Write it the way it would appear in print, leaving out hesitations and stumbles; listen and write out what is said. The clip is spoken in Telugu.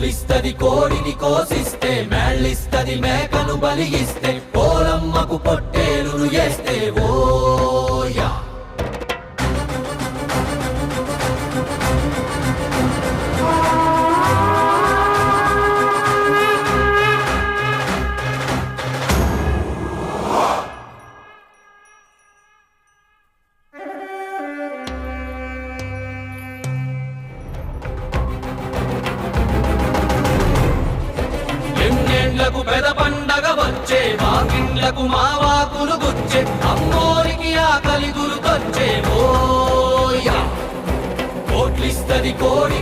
కోట్లిస్తది కోడిని కోసిస్తే, మేళ్ళిస్తది మేకను బలిగిస్తే, పోలమ్మకు పొట్టేలును చేస్తే ఓయా. ఎన్నేళ్లకు పెద పండగ వచ్చే, వాకిండ్లకు మావాకులు గుచ్చే, అమ్మోరికి ఆకలి గురుకొచ్చే ఓయా. కోట్లిస్తది కోడి